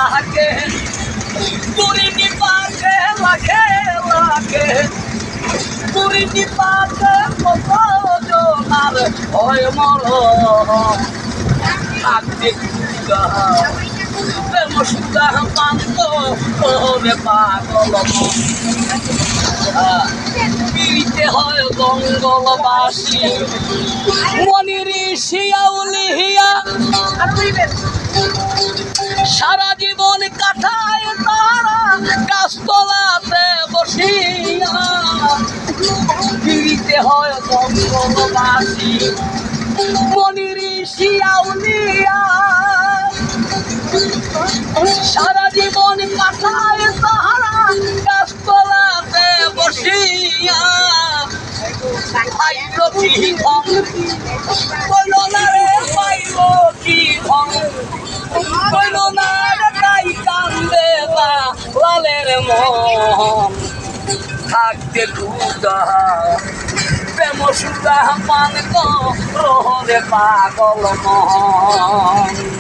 লাগে পুরিনি পাকে লাগে পুরিনি পাকে কত জনার হয় মরণ থাকতে প্রেম সুদা পান্ত ওরে পাগল পিড়িতে হয় জঙ্গলবাসী মনির শিয়াউলিয়া সারা জীবন কাটায় তারা গাছতলাতে বসিয়া পিড়িতে হয় জঙ্গলবাসী মনির শিয়াউলিয়া সারা জীবন কাটায় তারা গাছতলাতে বসিয়া পাইল কি কইল না রে পাইল কি কইল না রে তাই কান্দে বা লালের মন থাকতে খুদা প্রেম সুদা পান তো রহরে পাগল মন